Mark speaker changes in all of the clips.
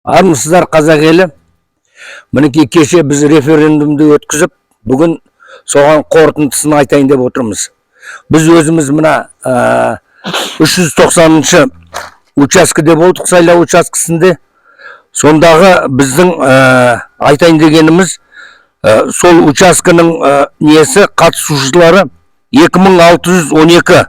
Speaker 1: Армысыздар қазақ елі. Мінекей кеше біз референдумды өткізіп, бүгін соған қорытындысын айтайын деп отырмыз. Біз өзіміз мына 390-шы учаскеде болдық, сайлау учаскесінде. Сондағы біздің айтайын дегеніміз, сол учаскенің несі қатысушылары 2612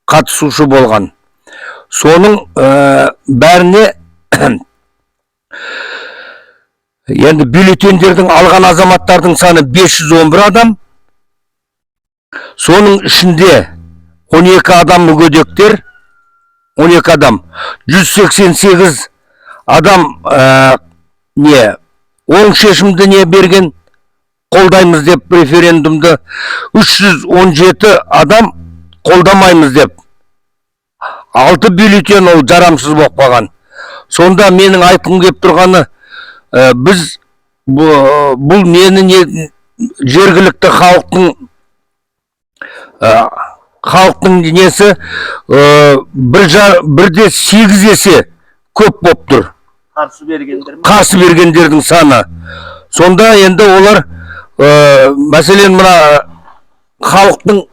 Speaker 1: қатысушы болған. Соның бәріне енді бюллетендердің алған азаматтардың саны 511 адам. Соның ішінде 12 адам мүгедектер, 12 адам, 188 адам оң шешімді не берген, қолдаймыз деп референдумды, 317 адам қолдамаймыз деп. 6 бюллетен ол жарамсыз болып қалған. Сонда менің айтқым келіп тұрғаны, біз бұл нені жергілікті халықтың несі 1,8 есе көп болып тұр. Қарсы бергендердің саны. Сонда енді олар мәселен мына халықтың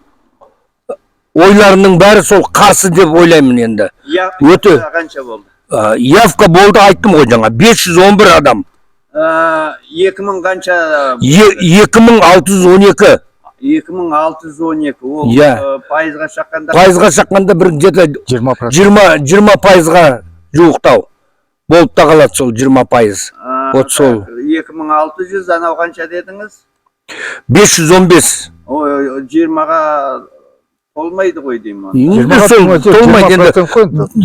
Speaker 1: ойларының бәрі сол қарсы деп ойлаймын енді. Өте
Speaker 2: қанша болды?
Speaker 1: Явка болды, айттым ғой жаңа, 511 адам.
Speaker 2: 2000 қанша?
Speaker 1: 2612.
Speaker 2: 2612. Ол пайызға шаққанда?
Speaker 1: Пайызға шаққанда бір где-то 20%-ға жуықтау. Болып та қалады сол 20%. Вот сол.
Speaker 2: 2600, анау қанша дедіңіз?
Speaker 1: 515.
Speaker 2: 20-ға толмайды ғой деймін.
Speaker 1: Толмайды енді.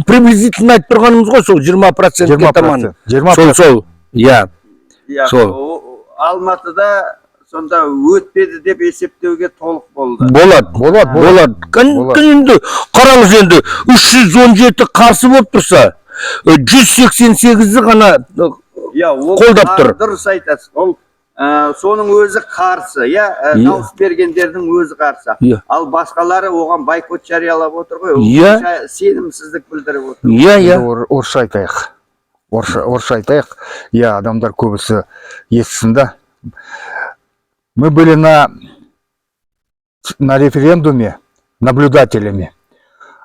Speaker 1: Приблизительно айтып тұрғанымыз ғой, сол 20%-ке таман. Сол.
Speaker 2: Алматыда сонда өтпеді деп есептеуге толық болды.
Speaker 1: Болады. Енді қараңыз енді, 317 қарсы болып тұрса, 188-і ғана қолдап тұр.
Speaker 2: Дұрыс айтасыз. Ол соның өзі қарсы, дауыс бергендердің өзі қарсы. Ал басқалары оған бойкот жариялап отыр ғой. Сенімсіздік білдіріп отыр.
Speaker 3: Орысша айтайық. Адамдар көбісі естісін да. Мы были на референдуме наблюдателями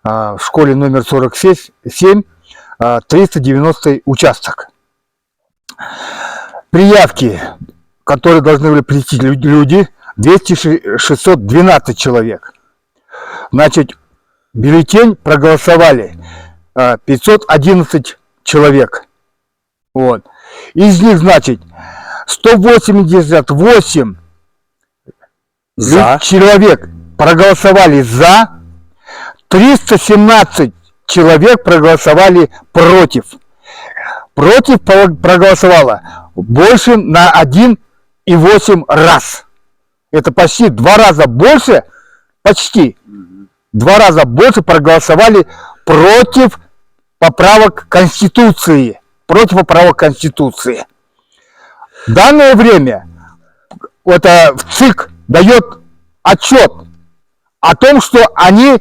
Speaker 3: в школе номер 47, 390 участок. При явке, которые должны были прийти люди, 612 человек. Значит, бюллетень проголосовали 511 человек. Вот. Из них, значит, 188 человек проголосовали за, 317 человек проголосовали против. Против проголосовало больше на 1,8 раз. Это почти 2 раза больше, почти 2 раза больше проголосовали против поправок Конституции. В данное время ЦИК дает отчет о том, что они,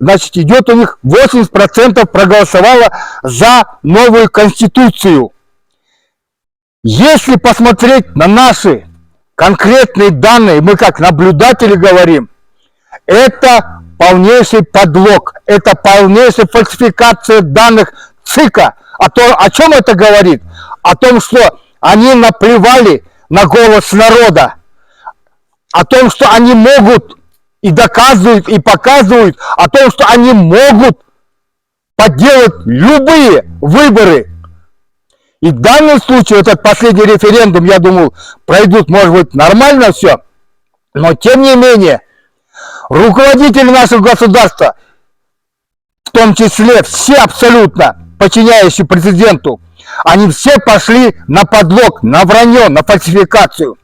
Speaker 3: значит, идет у них 80% проголосовало за новую Конституцию. Если посмотреть на наши конкретные данные, мы как наблюдатели говорим, это полнейший подлог, это полнейшая фальсификация данных ЦИКа. О чем это говорит? О том, что они наплевали на голос народа. О том, что они могут и доказывают, и показывают, о том, что они могут подделать любые выборы. И в данном случае, этот последний референдум, я думал, пройдут, может быть, нормально все. Но, тем не менее, руководители нашего государства, в том числе все абсолютно подчиняющие президенту, они все пошли на подлог, на вранье, на фальсификацию.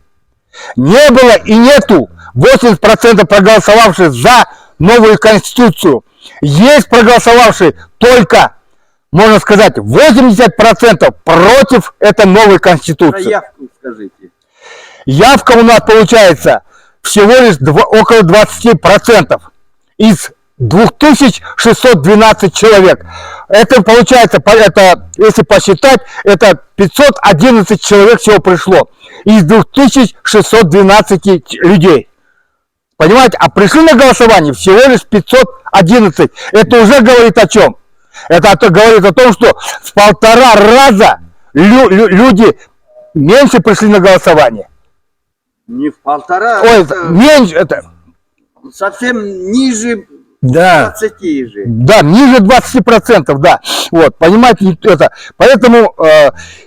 Speaker 3: Не было и нету 80% проголосовавших за новую Конституцию. Есть проголосовавшие только, можно сказать, 80% против этой новой Конституции.
Speaker 2: Про явку скажите.
Speaker 3: Явка у нас получается всего лишь около 20%. Из 2612 человек. Это получается, это, если посчитать, это 511 человек всего пришло из 2612 людей. Понимаете? А пришли на голосование всего лишь 511. Это уже говорит о чем? Это говорит о том, что в 1,5 раза люди меньше пришли на голосование.
Speaker 2: Не в 1,5.
Speaker 3: Ой, меньше это.
Speaker 2: Совсем ниже.
Speaker 1: Да.
Speaker 2: 20 же.
Speaker 3: Да, ниже 20%, да. Вот, понимаете, это. Поэтому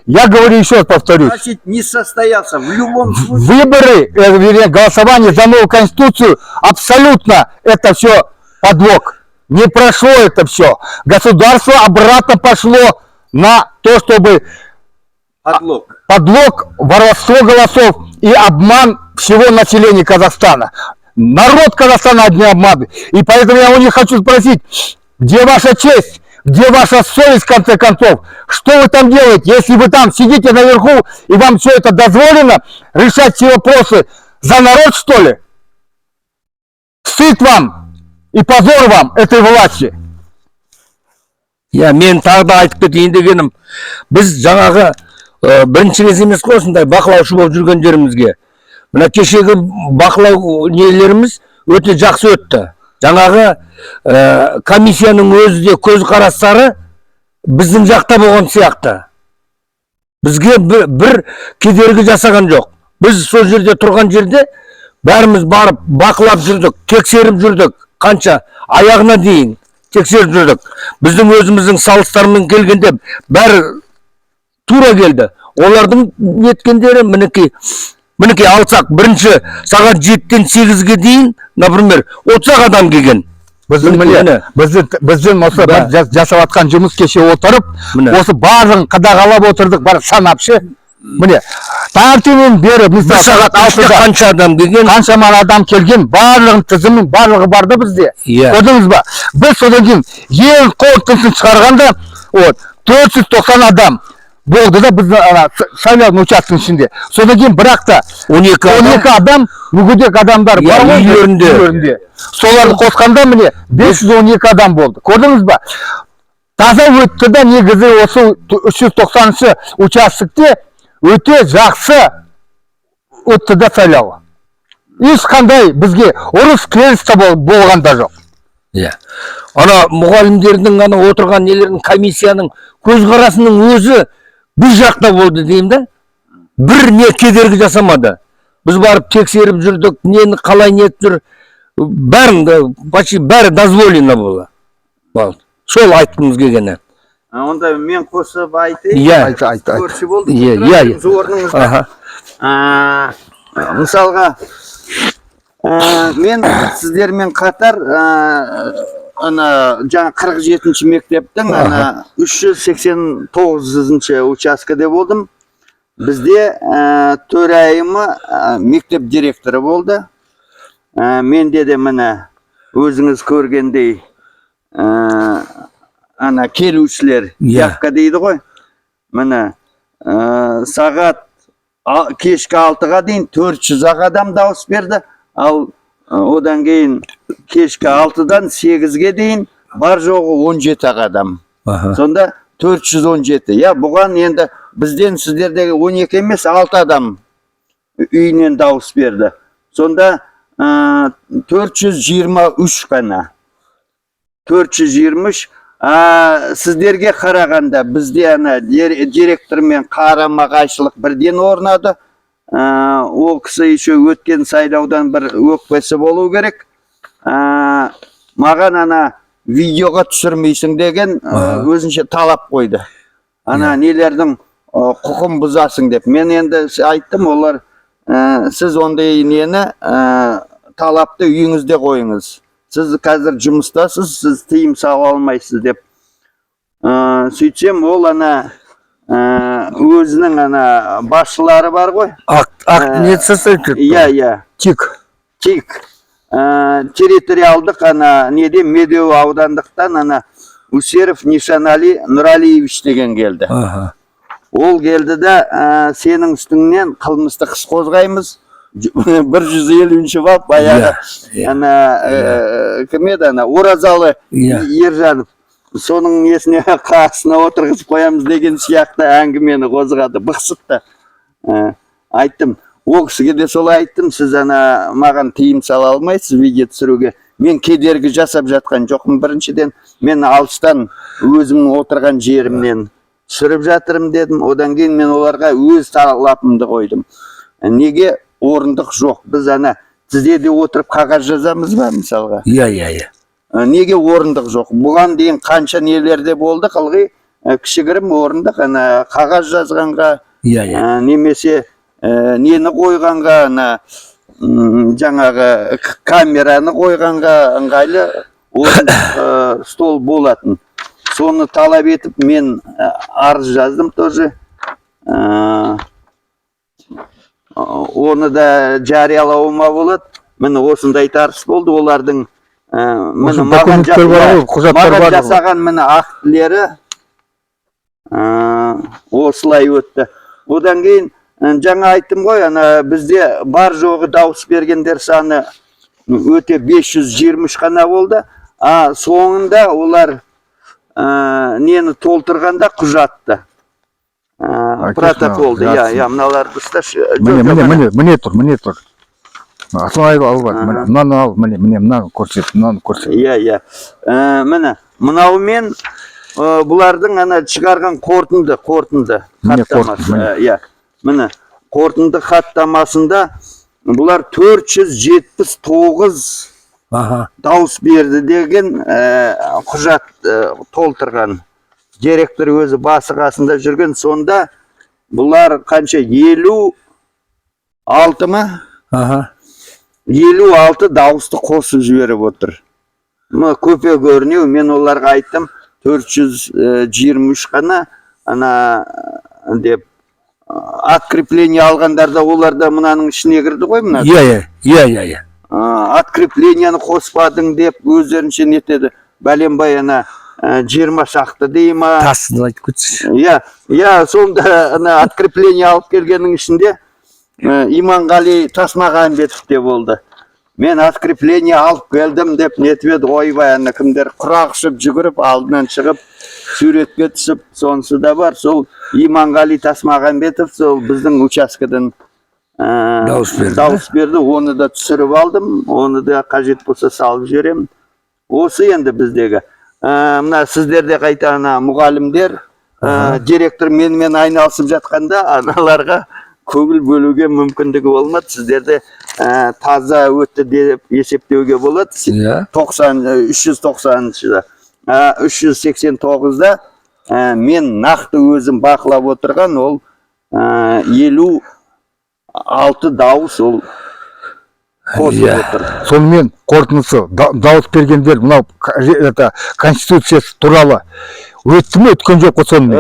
Speaker 3: я говорю еще раз, повторюсь.
Speaker 2: Значит, не состоялся. В любом случае.
Speaker 3: Выборы, вернее, голосование за новую конституцию, абсолютно это все подлог. Не прошло это все. Государство обратно пошло на то, чтобы подлог, воровство голосов и обман всего населения Казахстана. Народ Казахстана одни обманы. И поэтому я у них хочу спросить, где ваша честь, где ваша совесть, в конце концов? Что вы там делаете, если вы там сидите наверху и вам все это дозволено решать все вопросы за народ, что ли? Стыд вам и позор вам этой власти.
Speaker 1: Мен тағы да айтып кетейін дегенім, біз жаңағы бірінші рет емес қой осындай бақылаушы болып жүргендерімізге. Мына кешегі бақылау нелеріміз өте жақсы өтті. Жаңағы комиссияның өзі де көзқарастары біздің жақта болған сияқты. Бізге бір кедергі жасаған жоқ. Біз сол жерде тұрған жерде бәріміз барып бақылап жүрдік, тексеріп жүрдік. Қанша аяғына дейін тексеріп жүрдік. Біздің өзіміздің салыстармен келгенде бәрі тура келді. Олардың неткендері мінекей алсақ, бірінші сағат 7-тен 8-ге дейін, например, 30 адам келген.
Speaker 3: Біздің осы жасап атқан жұмыс кеше отырып, осы барлығын қадағалап отырдық, бар санапшы. Міне, таңертеңнен бері
Speaker 1: Бір сағат 6-та қанша адам келген?
Speaker 3: Қаншама адам келген, барлығын тізімін, барлығы барды бізде. Көрдіңіз ба? Біз содан кейін ең қорытындысын шығарғанда, 490 адам болды да біздің сайлау учаскесінің ішінде. Содан кейін бірақ та 12 адам мүгедек адамдар бар ғой үйлерінде. Соларды қосқанда міне 512 адам болды. Көрдіңіз ба? Таза өтті да негізі осы 390 участокте өте жақсы өтті да сайлау. Ешқандай бізге ұрыс керіс болған да жоқ.
Speaker 1: Ана мұғалімдердің ана отырған нелердің комиссияның көзқарасының өзі бір жақта болды деймін да. Бір не кедергі жасамады. Біз барып тексеріп жүрдік, нені қалай не жүр. Бәрі дозволено болды. Сол айтқымыз келгені.
Speaker 2: Онда мен қосып айтайын. Көрші болдық. Орныңызда. Мысалға, мен сіздермен қатар жаңа 47-ші мектептің 389-ші учаскеде болдым. Бізде төрайымы мектеп директоры болды. Менде де міне өзіңіз көргендей келушілер явка дейді ғой. Міне сағат кешкі 6-ға дейін 400 адам дауыс берді. Ал одан кейін кешкі 6-дан 8-ге дейін бар жоғы 17 адам. Сонда 417. Бұған енді бізден сіздердегі 12 емес 6 адам үйінен дауыс берді. Сонда 423 қана. 423. Сіздерге қарағанда бізде директормен қарама-қайшылық бірден орнады. Ол кісі еще өткен сайлаудан бір өкпесі болу керек. Маған видеоға түсірмейсің деген өзінше талап қойды. Нелердің құқын бұзасың деп. Мен енді айттым, олар сіз ондай нені талапты үйіңізде қойыңыз. Сіз қазір жұмыстасыз, сіз тыйым сала алмайсыз деп. Сөйтсем, ол өзінің басшылары бар ғой. ТИК. Территориалдық неде Медеу аудандықтан Усеров Нишанали Нұралиевич деген келді. Ол келді да сенің үстіңнен қылмыстық іс қозғаймыз. 150 бап баяғы ана кім еді ана Оразалы Ержанов соның несіне қасына отырғызып қоямыз деген сияқты әңгімені қозғады, бықсытты. Айттым, ол кісіге де солай айттым, сіз ана маған тыйым сала алмайсыз видео түсіруге. Мен кедергі жасап жатқан жоқпын. Біріншіден мен алыстан өзімнің отырған жерімнен түсіріп жатырмын дедім. Одан кейін мен оларға өз талапымды қойдым. Неге орындық жоқ? Біз ана тізеде отырып қағаз жазамыз ба мысалға?
Speaker 1: Иә.
Speaker 2: Неге орындық жоқ? Бұған дейін қанша нелерде болды, қылғи кішігірім орындық, ана қағаз жазғанға, немесе нені қойғанға, ана жаңағы камераны қойғанға ыңғайлы орындық стол болатын. Соны талап етіп мен арыз жаздым тоже. Оны да жариялауыма болады. Міне осындай тартыс болды. Олардың маған жасаған міне актілері осылай өтті. Одан кейін жаңа айттым ғой, ана бізде бар жоғы дауыс бергендер саны өте 523 қана болды. Соңында олар нені толтырғанда құжатты. Протоколды. Мыналарды ұсташы.
Speaker 3: Міне тұр. Асылай алба. Мынаны ал, мынаны көрсет, мынаны көрсет.
Speaker 2: Міне, мынаумен бұлардың ана шығарған қорытынды хаттамасы. Міне, қорытынды хаттамасында бұлар 479 дауыс берді деген құжат толтырған. Директор өзі басы қасында жүрген. Сонда бұлар қанша 56 ма? 56 дауысты қосып жіберіп отыр. Көпе көрінеу, мен оларға айттым 423 қана ана деп открепление алғандарда оларда мынаның ішіне кірді ғой мына. Открепленияны қоспадың деп өздерінше нетеді. Бәленбай ана 20 шақты дей ма?
Speaker 1: Тасын айтып кетсін.
Speaker 2: Сонда ана открепление алып келгеннің ішінде Иманғали Тасмағанбетов де болды. Мен открепление алып келдім деп нетіп еді, ойбай ана кімдер құрақшып жүгіріп алдынан шығып суретке түсіп, сонысы да бар. Сол Иманғали Тасмағанбетов сол біздің учаскеден дауыс берді. Оны да түсіріп алдым. Оны да қажет болса салып жіберемін. Осы енді біздегі. Мына сіздерде қайта ана мұғалімдер, директор менімен айналысып жатқанда аналарға көңіл бөлуге мүмкіндігі болмады. Сіздерде таза өтті деп есептеуге болады. 390-да. 389-да мен нақты өзім бақылап отырған ол 56 дауыс ол қосып отыр.
Speaker 3: Сонымен қорытындысы дауыс бергендер мынау конституциясы туралы өтті ме, өткен жоқ қой сонымен?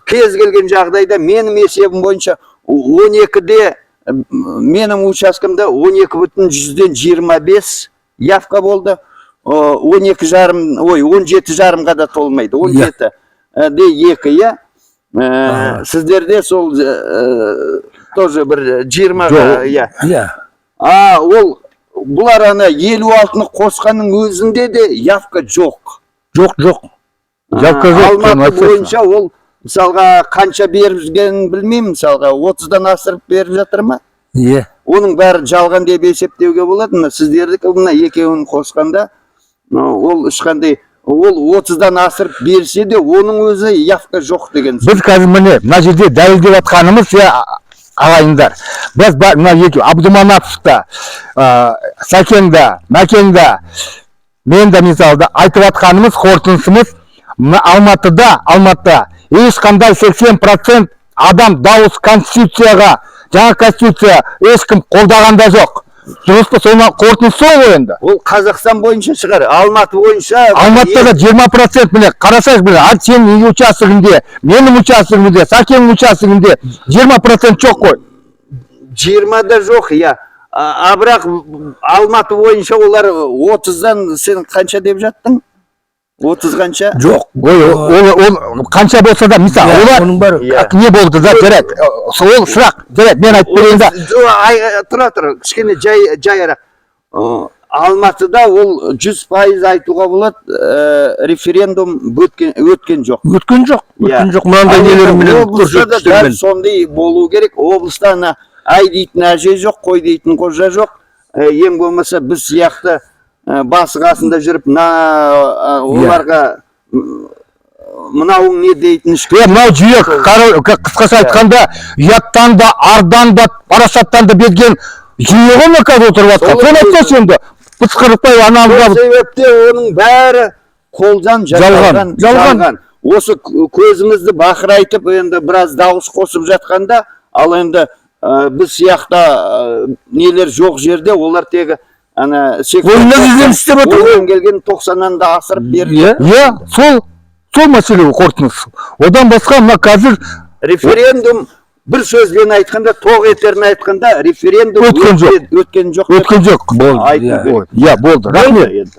Speaker 2: Кез келген жағдайда менің есебім бойынша 12-де менің учаскемде 12,25 явка болды. 17,5-ға да толмайды. 17-де 2, сіздерде сол тоже бір 20-ға, ол бұлар ана 56-ны қосқанның өзінде де явка жоқ.
Speaker 3: Жоқ. Явка жоқ.
Speaker 2: Алматы бойынша ол мысалға қанша берілгенін білмеймін, мысалға 30-дан асырып беріп жатыр ма? Оның бәрі жалған деп есептеуге болады. Сіздердікі мына екеуін қосқанда ол ешқандай, ол 30-дан асырып берсе де оның өзі явка жоқ деген.
Speaker 3: Біз қазір міне мына жерде дәлелдеп жатқанымыз ағайындар. Біз мына екеу Абдуманаповта, Сәкенда, Мәкенда, мен де мысалда айтып жатқанымыз, қорытындысымыз Алматыда ешқандай 80% адам дауыс конституцияға, жаңа конституция ешкім қолдағанда жоқ. Дұрыс па? Соны қорытындысы ғой енді.
Speaker 2: Ол Қазақстан бойынша шығар. Алматы бойынша.
Speaker 3: Алматыда 20% міне, қарасаңыз міне, сенің участогінде, менің участогымде, Сәкеннің участогінде 20% жоқ қой.
Speaker 2: 20-да жоқ, бірақ Алматы бойынша олар 30-дан сен қанша деп жаттың? 30 қанша?
Speaker 1: Жоқ.
Speaker 3: Ол қанша болса да, мысалы, олар
Speaker 1: Оның бәрі.
Speaker 3: не болды да, жарайды. Ол сұрақ, жарайды, мен айтып берейін да.
Speaker 2: Тұра, кішкене жайырақ. Алматыда ол 100% айтуға болады, референдум өткен жоқ.
Speaker 1: Өткен жоқ. Мынандай нелермен
Speaker 2: көрсеткіштермен. Сондай болу керек. Облыста ай дейтін әже жоқ, қой дейтін қожа жоқ. Ең болмаса біз сияқты басы қасында жүріп, оларға мынауың не дейтін
Speaker 3: мынау жүйе, қысқаша айтқанда, ұяттан да, ардан да, парасаттан да безген жүйе ғой ма қазір отырып жатқан. Соны айтсайшы енді. Пысқырықпай
Speaker 2: Сол себепте оның бәрі қолдан жалған. Осы көзімізді бақырайтып, енді біраз дауыс қосып жатқанда, ал енді біз сияқты нелер жоқ жерде, олар тегі ойынан келген 90-нан да асырып берді.
Speaker 3: Сол мәселе қорытындысы. Одан басқа мына қазір
Speaker 2: референдум, бір сөзбен айтқанда, тоқ етерін айтқанда, референдум өткен жоқ.
Speaker 3: Өткен жоқ. Болды. Болды. Рахмет.